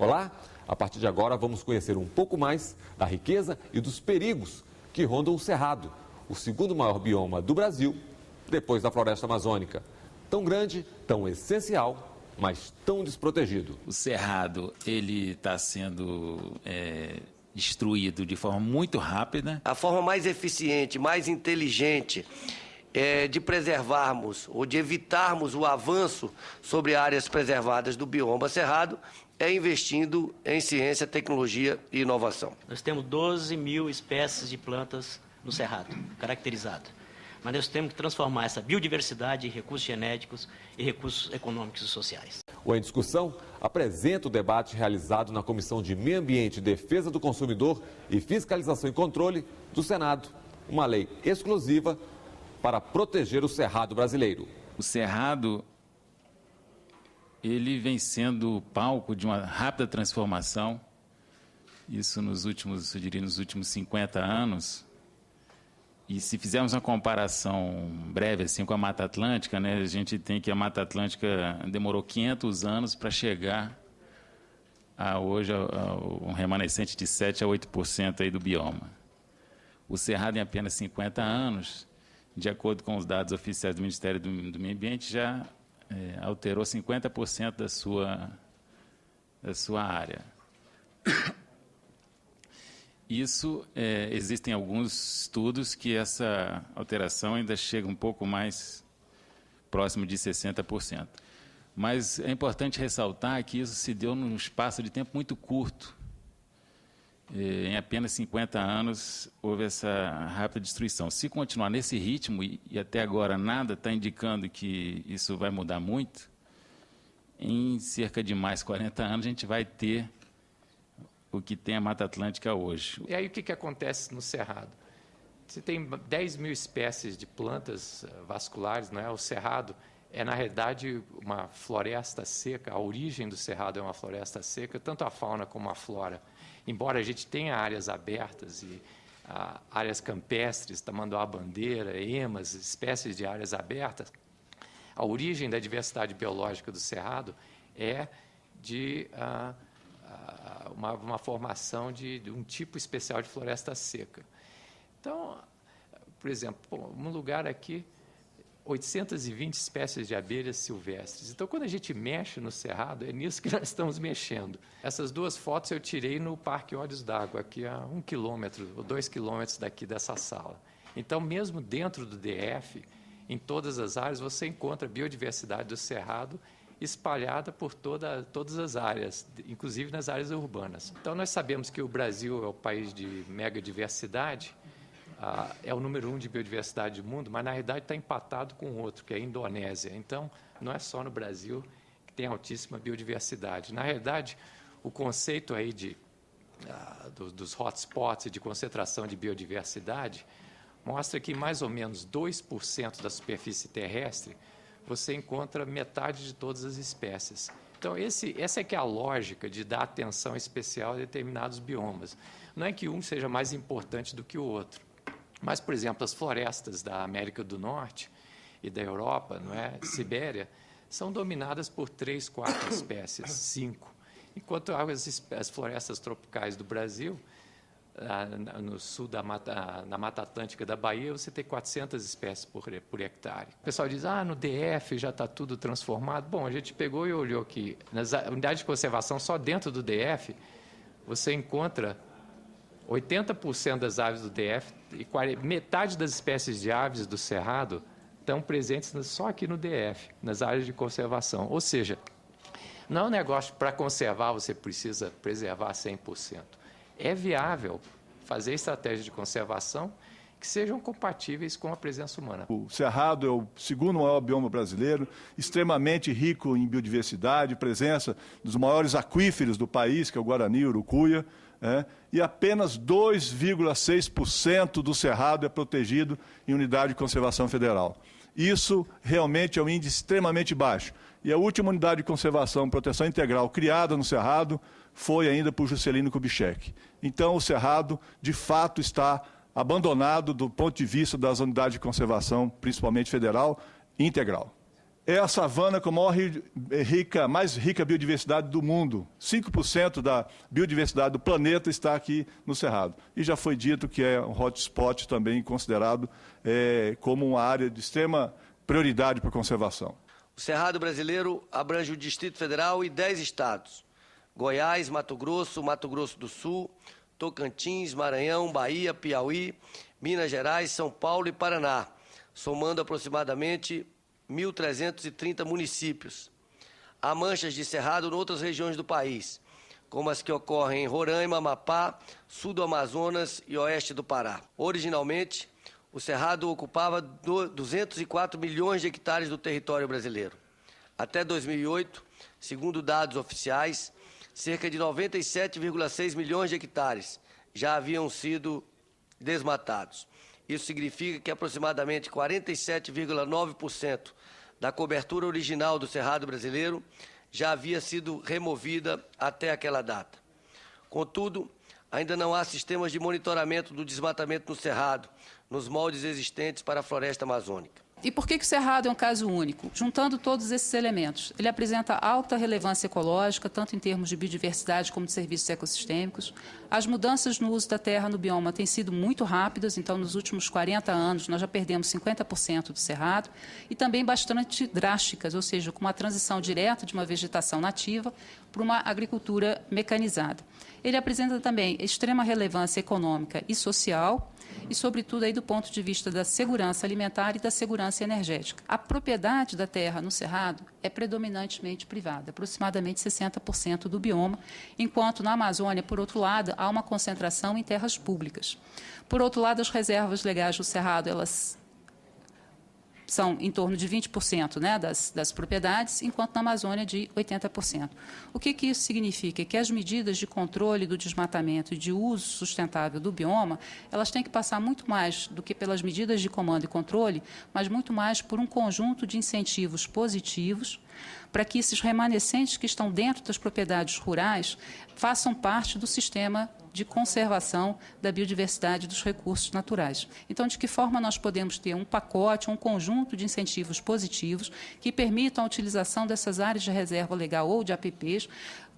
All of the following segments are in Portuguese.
Olá, a partir de agora vamos conhecer um pouco mais da riqueza e dos perigos que rondam o Cerrado, o segundo maior bioma do Brasil, depois da floresta amazônica. Tão grande, tão essencial, mas tão desprotegido. O Cerrado, ele está sendo destruído de forma muito rápida. A forma mais eficiente, mais inteligente de preservarmos ou de evitarmos o avanço sobre áreas preservadas do bioma Cerrado é investindo em ciência, tecnologia e inovação. Nós temos 12 mil espécies de plantas no Cerrado, caracterizado. Mas nós temos que transformar essa biodiversidade em recursos genéticos e recursos econômicos e sociais. O Em Discussão apresenta o debate realizado na Comissão de Meio Ambiente, Defesa do Consumidor e Fiscalização e Controle do Senado, uma lei exclusiva para proteger o Cerrado brasileiro. O Cerrado, ele vem sendo palco de uma rápida transformação, isso nos últimos 50 anos. E se fizermos uma comparação breve assim, com a Mata Atlântica, né, a gente tem que a Mata Atlântica demorou 500 anos para chegar a hoje a um remanescente de 7 a 8% aí do bioma. O Cerrado, em apenas 50 anos, de acordo com os dados oficiais do Ministério do Meio Ambiente, já alterou 50% da sua área. Existem alguns estudos que essa alteração ainda chega um pouco mais próximo de 60%. Mas é importante ressaltar que isso se deu num espaço de tempo muito curto. Em apenas 50 anos houve essa rápida destruição. Se continuar nesse ritmo, e até agora nada está indicando que isso vai mudar muito, em cerca de mais 40 anos a gente vai ter o que tem a Mata Atlântica hoje. E aí o que acontece no Cerrado? Você tem 10 mil espécies de plantas vasculares, não é? O Cerrado é, na realidade, uma floresta seca. A origem do Cerrado é uma floresta seca, tanto a fauna como a flora. Embora a gente tenha áreas abertas e áreas campestres, tamanduá-bandeira, emas, espécies de áreas abertas, a origem da diversidade biológica do Cerrado é de uma formação de um tipo especial de floresta seca. Então, por exemplo, um lugar aqui, 820 espécies de abelhas silvestres. Então, quando a gente mexe no Cerrado, é nisso que nós estamos mexendo. Essas duas fotos eu tirei no Parque Olhos d'Água, aqui a 1 quilômetro ou 2 quilômetros daqui dessa sala. Então, mesmo dentro do DF, em todas as áreas, você encontra a biodiversidade do Cerrado espalhada por todas as áreas, inclusive nas áreas urbanas. Então, nós sabemos que o Brasil é o país de megadiversidade, é o número 1 de biodiversidade do mundo, mas, na realidade, está empatado com outro, que é a Indonésia. Então, não é só no Brasil que tem altíssima biodiversidade. Na realidade, o conceito aí dos hotspots e de concentração de biodiversidade mostra que, mais ou menos, 2% da superfície terrestre você encontra metade de todas as espécies. Então, essa é que é a lógica de dar atenção especial a determinados biomas. Não é que um seja mais importante do que o outro. Mas, por exemplo, as florestas da América do Norte e da Europa, não é? Sibéria, são dominadas por 3, 4 espécies, 5. Enquanto as florestas tropicais do Brasil, no sul na Mata Atlântica da Bahia, você tem 400 espécies por hectare. O pessoal diz, no DF já está tudo transformado. Bom, a gente pegou e olhou que nas unidades de conservação, só dentro do DF, você encontra 80% das aves do DF e metade das espécies de aves do Cerrado estão presentes só aqui no DF, nas áreas de conservação. Ou seja, não é um negócio para conservar, você precisa preservar 100%. É viável fazer estratégias de conservação que sejam compatíveis com a presença humana. O Cerrado é o segundo maior bioma brasileiro, extremamente rico em biodiversidade, presença dos maiores aquíferos do país, que é o Guarani e o Urucuia, e apenas 2,6% do Cerrado é protegido em unidade de conservação federal. Isso realmente é um índice extremamente baixo. E a última unidade de conservação, proteção integral, criada no Cerrado, foi ainda por Juscelino Kubitschek. Então, o Cerrado, de fato, está abandonado do ponto de vista das unidades de conservação, principalmente federal, integral. é a savana com a mais rica biodiversidade do mundo. 5% da biodiversidade do planeta está aqui no Cerrado. E já foi dito que é um hotspot também considerado como uma área de extrema prioridade para a conservação. O Cerrado brasileiro abrange o Distrito Federal e 10 estados: Goiás, Mato Grosso do Sul, Tocantins, Maranhão, Bahia, Piauí, Minas Gerais, São Paulo e Paraná, somando aproximadamente 1.330 municípios. Há manchas de cerrado em outras regiões do país, como as que ocorrem em Roraima, Amapá, sul do Amazonas e oeste do Pará. Originalmente, o cerrado ocupava 204 milhões de hectares do território brasileiro. Até 2008, segundo dados oficiais, cerca de 97,6 milhões de hectares já haviam sido desmatados. Isso significa que aproximadamente 47,9% da cobertura original do Cerrado brasileiro já havia sido removida até aquela data. Contudo, ainda não há sistemas de monitoramento do desmatamento no Cerrado, nos moldes existentes para a floresta amazônica. E por que o Cerrado é um caso único? Juntando todos esses elementos, ele apresenta alta relevância ecológica, tanto em termos de biodiversidade como de serviços ecossistêmicos. As mudanças no uso da terra no bioma têm sido muito rápidas, então nos últimos 40 anos nós já perdemos 50% do Cerrado, e também bastante drásticas, ou seja, com uma transição direta de uma vegetação nativa para uma agricultura mecanizada. Ele apresenta também extrema relevância econômica e social, e, sobretudo, aí do ponto de vista da segurança alimentar e da segurança energética. A propriedade da terra no Cerrado é predominantemente privada, aproximadamente 60% do bioma, enquanto na Amazônia, por outro lado, há uma concentração em terras públicas. Por outro lado, as reservas legais do Cerrado, elas são em torno de 20%, né, das propriedades, enquanto na Amazônia de 80%. O que isso significa? Que as medidas de controle do desmatamento e de uso sustentável do bioma, elas têm que passar muito mais do que pelas medidas de comando e controle, mas muito mais por um conjunto de incentivos positivos para que esses remanescentes que estão dentro das propriedades rurais façam parte do sistema de conservação da biodiversidade e dos recursos naturais. Então, de que forma nós podemos ter um pacote, um conjunto de incentivos positivos que permitam a utilização dessas áreas de reserva legal ou de APPs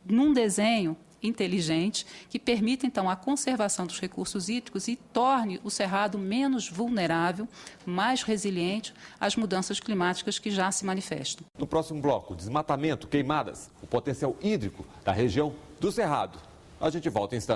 num desenho inteligente que permita, então, a conservação dos recursos hídricos e torne o Cerrado menos vulnerável, mais resiliente às mudanças climáticas que já se manifestam. No próximo bloco, desmatamento, queimadas, o potencial hídrico da região do Cerrado. A gente volta em instantes.